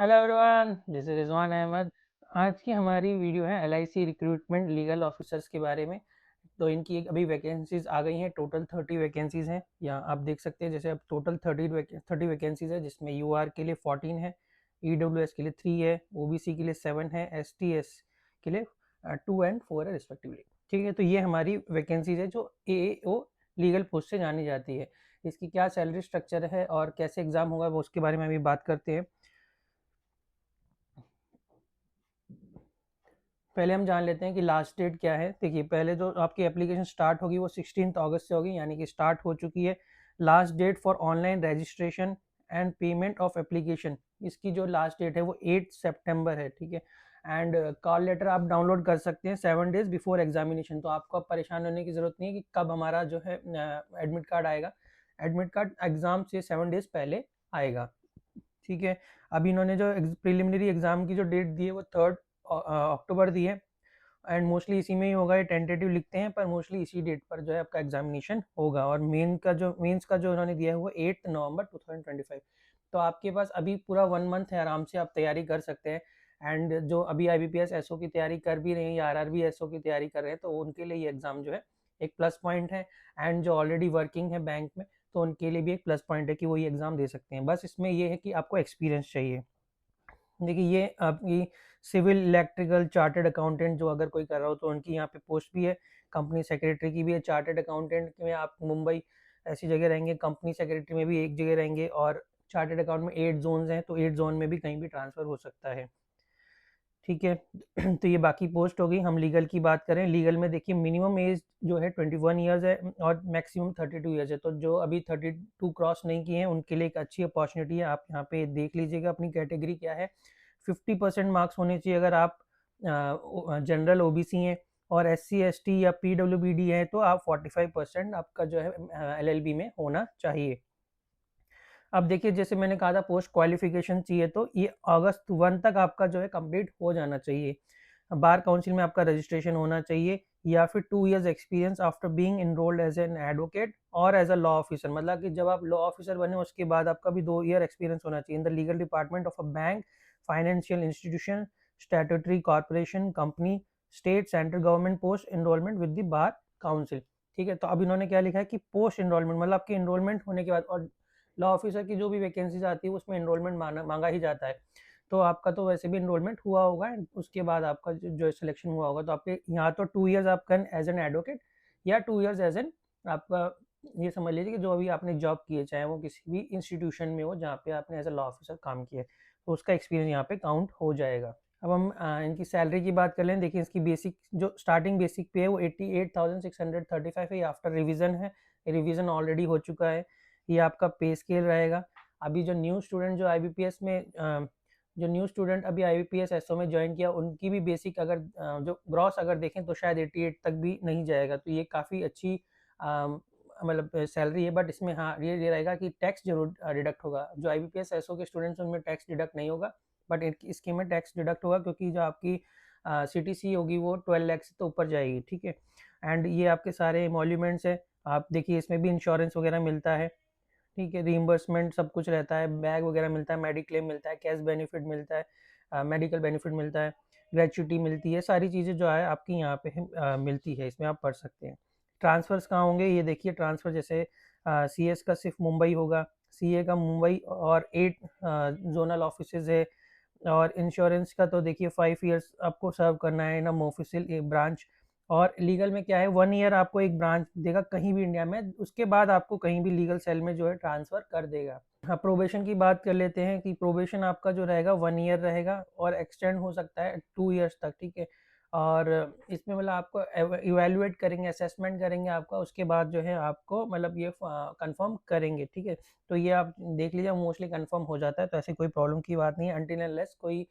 Hello everyone, this is Rizwan Ahmed. आज की हमारी वीडियो है एलआईसी रिक्रूटमेंट लीगल ऑफिसर्स के बारे में। तो इनकी अभी वैकेंसीज आ गई हैं। टोटल 30 वैकेंसीज हैं। यहाँ आप देख सकते हैं, जैसे अब टोटल 30 वैकेंसीज है, जिसमें यूआर के लिए 14 है, ईडब्ल्यूएस के लिए 3 है, ओबीसी के लिए 7 है, एसटीएस के लिए 2 एंड 4 है रिस्पेक्टिवली। ठीक है, तो ये हमारी वैकेंसीज है जो एएओ लीगल पोस्ट से जानी जाती है। इसकी क्या सैलरी स्ट्रक्चर है और कैसे एग्जाम होगा, वो उसके बारे में अभी बात करते हैं। पहले हम जान लेते हैं कि लास्ट डेट क्या है। देखिए, पहले जो आपकी एप्लीकेशन स्टार्ट होगी वो 16 अगस्त से होगी, यानी कि स्टार्ट हो चुकी है। Last date for online registration and payment of application, इसकी जो लास्ट डेट है वो 8 सितंबर है। ठीक है, एंड कॉल लेटर आप डाउनलोड कर सकते हैं 7 डेज बिफोर एग्जामिनेशन। तो आपको अब परेशान होने की ज़रूरत नहीं है कि कब हमारा जो है एडमिट कार्ड आएगा। एडमिट कार्ड एग्ज़ाम से 7 डेज पहले आएगा। ठीक है, अभी इन्होंने जो प्रिलिमिनरी एग्जाम की जो डेट दी है वो 3 अक्टूबर दी है, एंड मोस्टली इसी में ही होगा। ये टेंटेटिव लिखते हैं, पर मोस्टली इसी डेट पर जो है आपका एग्जामिनेशन होगा। और मेंस का जो उन्होंने दिया है वो 8 नवंबर 2025। तो आपके पास अभी पूरा 1 मंथ है, आराम से आप तैयारी कर सकते हैं। एंड जो अभी आईबीपीएस एसओ की तैयारी कर भी रहे हैं या आरआरबी एसओ की तैयारी कर रहे हैं, तो उनके लिए ये एग्जाम जो है एक प्लस पॉइंट है। एंड जो ऑलरेडी वर्किंग है बैंक में, तो उनके लिए भी एक प्लस पॉइंट है कि वो ये एग्ज़ाम दे सकते हैं। बस इसमें ये है कि आपको एक्सपीरियंस चाहिए। देखिए, ये आपकी सिविल इलेक्ट्रिकल चार्टर्ड अकाउंटेंट जो अगर कोई कर रहा हो तो उनकी यहाँ पे पोस्ट भी है। कंपनी सेक्रेटरी की भी है। चार्टर्ड अकाउंटेंट में आप मुंबई ऐसी जगह रहेंगे, कंपनी सेक्रेटरी में भी एक जगह रहेंगे, और चार्टर्ड अकाउंट में 8 जोन्स हैं, तो 8 जोन में भी कहीं भी ट्रांसफ़र हो सकता है। ठीक है। तो ये बाकी पोस्ट हो गई। हम लीगल की बात करें, लीगल में देखिए मिनिमम एज जो है 21 ईयर्स है और मैक्सिमम 32 ईयर्स है। तो जो अभी 32 क्रॉस नहीं किए हैं उनके लिए एक अच्छी अपॉर्चुनिटी है। आप यहाँ पे देख लीजिएगा अपनी कैटेगरी क्या है। 50% मार्क्स होने चाहिए अगर आप जनरल ओबीसी हैं, और एससी एसटी या पीडब्ल्यूबीडी है तो आप 45% आपका जो है एलएलबी में होना चाहिए। अब देखिए, जैसे मैंने कहा था पोस्ट क्वालिफिकेशन चाहिए, तो ये अगस्त 1 तक आपका जो है कंप्लीट हो जाना चाहिए। बार काउंसिल में आपका रजिस्ट्रेशन होना चाहिए, या फिर 2 years experience after being enrolled as an advocate और एज अ लॉ ऑफिसर। मतलब कि जब आप लॉ ऑफिसर बने उसके बाद आपका भी 2 ईयर एक्सपीरियंस होना चाहिए in the legal department of a bank, financial institution, statutory corporation, company, state, central government post enrolment with the bar council. ठीक है, तो अब इन्होंने क्या लिखा है कि पोस्ट एनरोलमेंट मतलब आपकी एनरोलमेंट होने के बाद, और लॉ ऑफिसर की जो भी वैकेंसीज आती है उसमें एनरोलमेंट मांगा ही जाता है। तो आपका तो वैसे भी एनरोलमेंट हुआ होगा, एंड उसके बाद आपका जो सिलेक्शन हुआ होगा, तो आपके यहाँ तो 2 इयर्स आपका एज एन एडवोकेट, या 2 इयर्स एज एन आपका, ये समझ लीजिए कि जो अभी आपने जॉब की है, चाहे वो किसी भी इंस्टीट्यूशन में हो जहाँ पे आपने एज अ लॉ ऑफिसर काम किया है, तो उसका एक्सपीरियंस यहाँ पे काउंट हो जाएगा। अब हम इनकी सैलरी की बात कर लें। देखिए, इसकी बेसिक जो स्टार्टिंग बेसिक पे है वो 88,635 है। आफ्टर रिवीजन है, रिवीजन ऑलरेडी हो चुका है। ये आपका पे स्केल रहेगा। अभी जो न्यू स्टूडेंट जो आईबीपीएस में जो न्यू स्टूडेंट अभी आईबीपीएस एसओ में ज्वाइन किया, उनकी भी बेसिक अगर जो ग्रॉस अगर देखें तो शायद 88 तक भी नहीं जाएगा। तो ये काफ़ी अच्छी मतलब सैलरी है। बट इसमें हाँ ये रहेगा कि टैक्स जरूर डिडक्ट होगा। जो आईबीपीएस एसओ के स्टूडेंट्स हैं उनमें टैक्स डिडक्ट नहीं होगा, बट इसके में टैक्स डिडक्ट होगा, क्योंकि जो आपकी सीटीसी होगी वो 12 लाख से तो ऊपर जाएगी। ठीक है, एंड ये आपके सारे एमोल्यूमेंट्स है। आप देखिए, इसमें भी इंश्योरेंस वगैरह मिलता है। ठीक है, रीइंबर्समेंट सब कुछ रहता है, बैग वगैरह मिलता है, मेडिक्लेम मिलता है, कैश बेनिफिट मिलता है, मेडिकल बेनिफिट मिलता है, ग्रेचुटी मिलती है। सारी चीज़ें जो है आपकी यहाँ पे मिलती है, इसमें आप पढ़ सकते हैं। ट्रांसफ़र्स कहाँ होंगे ये देखिए। ट्रांसफ़र जैसे सीएस का सिर्फ मुंबई होगा, सीए का मुंबई और 8 जोनल ऑफिसेज है। और इंश्योरेंस का तो देखिए 5 इयर्स आपको सर्व करना है इन अ ऑफिशियल एक ब्रांच। और लीगल में क्या है, 1 ईयर आपको एक ब्रांच देगा कहीं भी इंडिया में, उसके बाद आपको कहीं भी लीगल सेल में जो है ट्रांसफ़र कर देगा। हाँ, प्रोबेशन की बात कर लेते हैं कि प्रोबेशन आपका जो रहेगा 1 ईयर रहेगा, और एक्सटेंड हो सकता है 2 इयर्स तक। ठीक है, और इसमें मतलब आपको इवैल्यूएट करेंगे, असेसमेंट करेंगे आपका, उसके बाद जो है आपको मतलब ये कंफर्म करेंगे। ठीक है, तो ये आप देख लीजिए, मोस्टली कंफर्म हो जाता है, तो ऐसी कोई प्रॉब्लम की बात नहीं है, अनटिल अनलेस कोई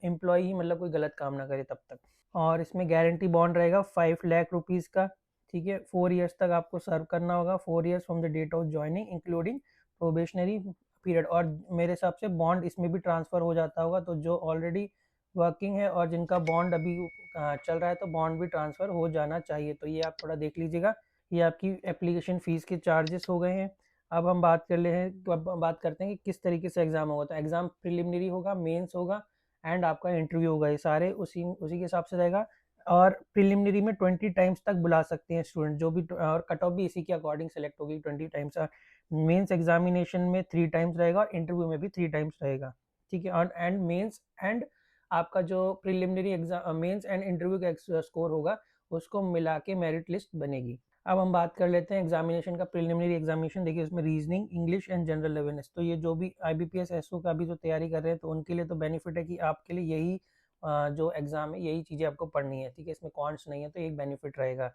एम्प्लॉय ही मतलब कोई गलत काम ना करे तब तक। और इसमें गारंटी बॉन्ड रहेगा 5 लाख रुपीज़ का। ठीक है, 4 इयर्स तक आपको सर्व करना होगा, 4 years from the date of joining including probationary period. और मेरे हिसाब से बॉन्ड इसमें भी ट्रांसफ़र हो जाता होगा, तो जो ऑलरेडी वर्किंग है और जिनका बॉन्ड अभी चल रहा है, तो बॉन्ड भी ट्रांसफ़र हो जाना चाहिए। तो ये आप थोड़ा देख लीजिएगा। ये आपकी एप्लीकेशन फ़ीस के चार्जेस हो गए हैं। अब हम बात कर ले हैं, तो अब बात करते हैं कि किस तरीके से एग्ज़ाम होगा। तो एग्ज़ाम प्रिलिमिनरी होगा, मेंस होगा एंड आपका इंटरव्यू होगा। ये सारे उसी उसी के हिसाब से रहेगा। और प्रिलिमिनरी में 20 टाइम्स तक बुला सकते हैं स्टूडेंट, जो भी, और कट ऑफ भी इसी के अकॉर्डिंग सेलेक्ट होगी 20 टाइम्स। मेंस एग्जामिनेशन में 3 टाइम्स रहेगा और इंटरव्यू में भी 3 टाइम्स रहेगा, ठीक है। और एंड मेंस एंड आपका जो preliminary exam, mains and interview का स्कोर होगा, उसको मिला के मेरिट लिस्ट बनेगी। अब हम बात कर लेते हैं एग्जामिनेशन का। प्रिलिमिनरी एग्जामिनेशन देखिए, इसमें reasoning, English and general awareness. तो ये जो भी IBPS SO का भी जो तैयारी कर रहे हैं, तो उनके लिए तो बेनिफिट है कि आपके लिए यही जो एग्जाम है, यही चीज़ें आपको पढ़नी है, ठीक है। इसमें कॉन्स नहीं है, तो एक बेनिफिट रहेगा।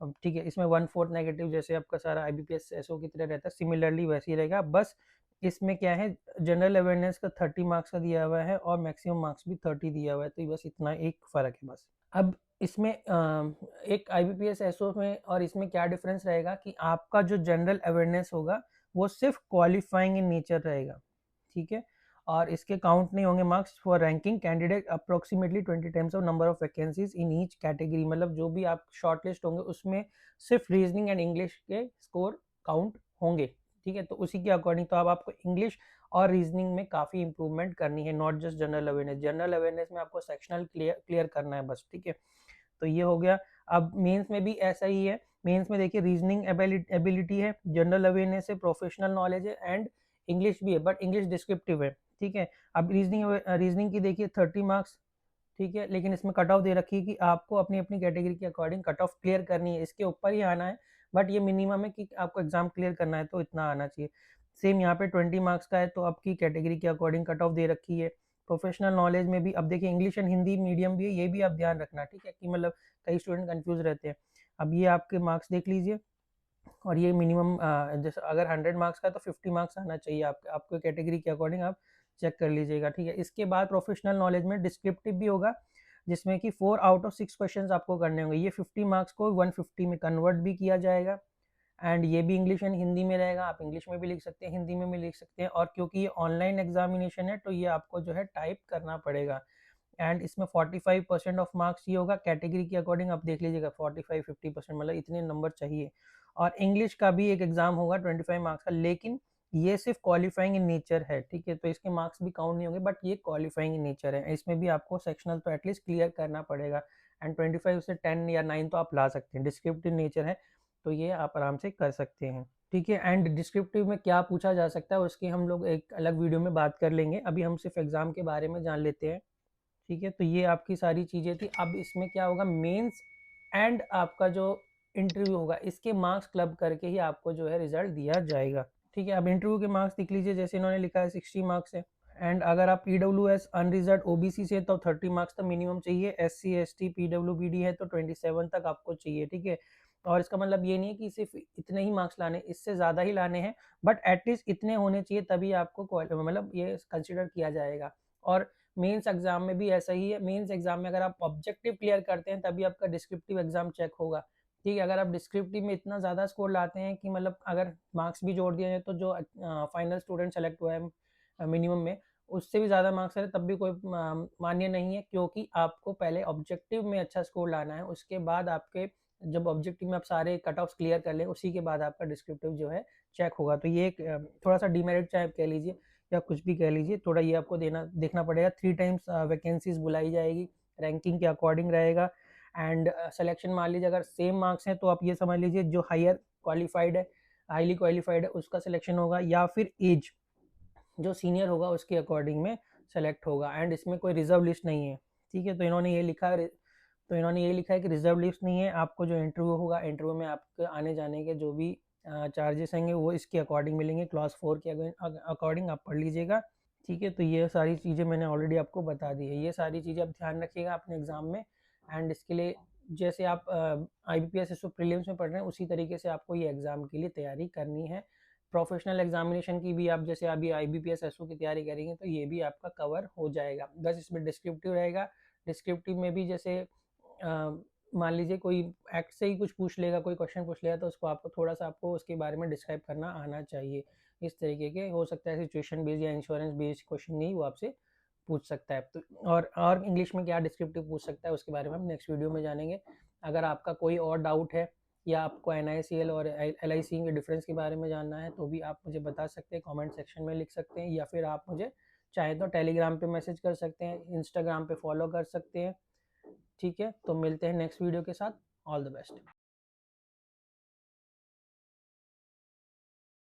अब ठीक है, इसमें 1/4 नेगेटिव जैसे आपका सारा IBPS SO की तरह रहता है, सिमिलरली वैसे ही रहेगा। बस इसमें क्या है, जनरल अवेयरनेस का 30 मार्क्स का दिया हुआ है और मैक्सिमम मार्क्स भी 30 दिया हुआ है, तो बस इतना एक फ़र्क है बस। अब इसमें एक IBPS SO में और इसमें क्या डिफरेंस रहेगा कि आपका जो जनरल अवेयरनेस होगा, वो सिर्फ क्वालिफाइंग इन नेचर रहेगा, ठीक है। और इसके काउंट नहीं होंगे marks for ranking candidate approximately 20 times of number of vacancies in each category. मतलब जो भी आप शॉर्ट लिस्ट होंगे, उसमें सिर्फ रीजनिंग एंड इंग्लिश के स्कोर काउंट होंगे, ठीक है। तो उसी के अकॉर्डिंग तो अब आपको इंग्लिश और रीजनिंग में काफ़ी इंप्रूवमेंट करनी है, not just general awareness. General awareness में आपको सेक्शनल क्लियर करना है बस, ठीक है। तो ये हो गया। अब मेंस में भी ऐसा ही है। मेंस में देखिए, रीजनिंग एबिलिटी है, जनरल अवेयरनेस है, प्रोफेशनल नॉलेज है एंड इंग्लिश भी है, बट इंग्लिश डिस्क्रिप्टिव है, ठीक है। अब रीजनिंग की देखिए 30 मार्क्स, ठीक है। लेकिन इसमें कट ऑफ दे रखी है कि आपको अपनी अपनी कैटेगरी के अकॉर्डिंग कट ऑफ क्लियर करनी है, इसके ऊपर ही आना है। बट ये मिनिमम है कि आपको एग्जाम क्लियर करना है तो इतना आना चाहिए। सेम यहाँ पे 20 मार्क्स का है, तो आपकी कैटेगरी के अकॉर्डिंग कट ऑफ दे रखी है। प्रोफेशनल नॉलेज में भी अब देखिए, इंग्लिश एंड हिंदी मीडियम भी है, ये भी आप ध्यान रखना, ठीक है, कि मतलब कई स्टूडेंट कंफ्यूज रहते हैं। अब ये आपके मार्क्स देख लीजिए, और ये मिनिमम जैसे अगर 100 मार्क्स का है तो 50 मार्क्स आना चाहिए आपको कैटेगरी के अकॉर्डिंग आप चेक कर लीजिएगा, ठीक है। इसके बाद प्रोफेशनल नॉलेज में डिस्क्रिप्टिव भी होगा, जिसमें कि 4 आउट ऑफ 6 क्वेश्चंस आपको करने होंगे। ये 50 मार्क्स को 150 में कन्वर्ट भी किया जाएगा। एंड ये भी इंग्लिश एंड हिंदी में रहेगा, आप इंग्लिश में भी लिख सकते हैं, हिंदी में भी लिख सकते हैं। और क्योंकि ये ऑनलाइन एग्जामिनेशन है, तो ये आपको जो है टाइप करना पड़ेगा। एंड इसमें 45% ऑफ मार्क्स ये होगा कैटेगरी के अकॉर्डिंग, आप देख लीजिएगा 45-50%, मतलब इतने नंबर चाहिए। और इंग्लिश का भी एक एग्जाम होगा 25 मार्क्स का, लेकिन ये सिर्फ क्वालिफाइंग इन नेचर है, ठीक है। तो इसके मार्क्स भी काउंट नहीं होंगे, बट ये क्वालिफाइंग इन नेचर है। इसमें भी आपको सेक्शनल तो एटलीस्ट क्लियर करना पड़ेगा। एंड 25 से 10 या 9 तो आप ला सकते हैं, डिस्क्रिप्टिव नेचर है, तो ये आप आराम से कर सकते हैं, ठीक है। एंड डिस्क्रिप्टिव में क्या पूछा जा सकता है, उसकी हम लोग एक अलग वीडियो में बात कर लेंगे। अभी हम सिर्फ एग्जाम के बारे में जान लेते हैं, ठीक है। तो ये आपकी सारी चीज़ें थी। अब इसमें क्या होगा, मेंस एंड आपका जो इंटरव्यू होगा, इसके मार्क्स क्लब करके ही आपको जो है रिजल्ट दिया जाएगा, ठीक है। अब इंटरव्यू के मार्क्स देख लीजिए, जैसे इन्होंने लिखा है 60 मार्क्स है। एंड अगर आप PWS अनरिजर्व OBC से, तो 30 मार्क्स तो मिनिमम चाहिए। SC ST PWBD है तो 27 तक आपको चाहिए, ठीक है। और इसका मतलब ये नहीं है कि सिर्फ इतने ही मार्क्स लाने, इससे ज़्यादा ही लाने हैं, बट एटलीस्ट इतने होने चाहिए, तभी आपको मतलब ये कंसिडर किया जाएगा। और मेंस एग्जाम में भी ऐसा ही है। मेंस एग्जाम में अगर आप ऑब्जेक्टिव क्लियर करते हैं, तभी आपका डिस्क्रिप्टिव एग्जाम चेक होगा, ठीक है। अगर आप डिस्क्रिप्टिव में इतना ज़्यादा स्कोर लाते हैं कि मतलब अगर मार्क्स भी जोड़ दिए हैं, तो जो फाइनल स्टूडेंट सेलेक्ट हुआ है मिनिमम में, उससे भी ज़्यादा मार्क्स है, तब भी कोई मान्य नहीं है, क्योंकि आपको पहले ऑब्जेक्टिव में अच्छा स्कोर लाना है। उसके बाद आपके, जब ऑब्जेक्टिव में आप सारे कट ऑफ्स क्लियर कर लें, उसी के बाद आपका डिस्क्रिप्टिव जो है चेक होगा। तो ये एक थोड़ा सा डिमेरिट चाहे आप कह लीजिए या कुछ भी कह लीजिए, थोड़ा ये आपको देखना पड़ेगा। 3 टाइम्स वैकेंसीज बुलाई जाएगी, रैंकिंग के अकॉर्डिंग रहेगा। एंड सिलेक्शन मान लीजिए अगर सेम मार्क्स हैं, तो आप ये समझ लीजिए जो हायर क्वालिफाइड है, हाईली क्वालिफाइड है, उसका सिलेक्शन होगा, या फिर एज जो सीनियर होगा उसके अकॉर्डिंग में सेलेक्ट होगा। एंड इसमें कोई रिजर्व लिस्ट नहीं है, ठीक है। तो इन्होंने ये लिखा है कि रिजर्व लिस्ट नहीं है। आपको जो इंटरव्यू होगा, इंटरव्यू में आपके आने जाने के जो भी चार्जेस होंगे, वो इसके अकॉर्डिंग मिलेंगे, क्लास 4 के अकॉर्डिंग आप पढ़ लीजिएगा, ठीक है। तो ये सारी चीज़ें मैंने ऑलरेडी आपको बता दी है। ये सारी चीज़ें आप ध्यान रखिएगा अपने एग्ज़ाम में। एंड इसके लिए जैसे आप IBPS SO प्रीलिम्स में पढ़ रहे हैं, उसी तरीके से आपको ये एग्ज़ाम के लिए तैयारी करनी है। प्रोफेशनल एग्जामिनेशन की भी आप जैसे अभी IBPS SO की तैयारी करेंगे, तो ये भी आपका कवर हो जाएगा। बस इसमें डिस्क्रिप्टिव रहेगा। डिस्क्रिप्टिव में भी जैसे मान लीजिए कोई एक्ट से ही कुछ पूछ लेगा, कोई क्वेश्चन पूछ लेगा, तो उसको आपको थोड़ा सा आपको उसके बारे में डिस्क्राइब करना आना चाहिए। इस तरीके के हो सकता है सिचुएशन बेस्ड या इंश्योरेंस बेस्ड क्वेश्चन नहीं, वो आपसे पूछ सकता है। तो और इंग्लिश में क्या डिस्क्रिप्टिव पूछ सकता है, उसके बारे में हम नेक्स्ट वीडियो में जानेंगे। अगर आपका कोई और डाउट है या आपको NICL और LIC के डिफरेंस के बारे में जानना है तो भी आप मुझे बता सकते हैं, कमेंट सेक्शन में लिख सकते हैं, या फिर आप मुझे चाहे तो टेलीग्राम पे मैसेज कर सकते हैं, इंस्टाग्राम पे फॉलो कर सकते हैं। ठीक है, तो मिलते हैं नेक्स्ट वीडियो के साथ। All the best.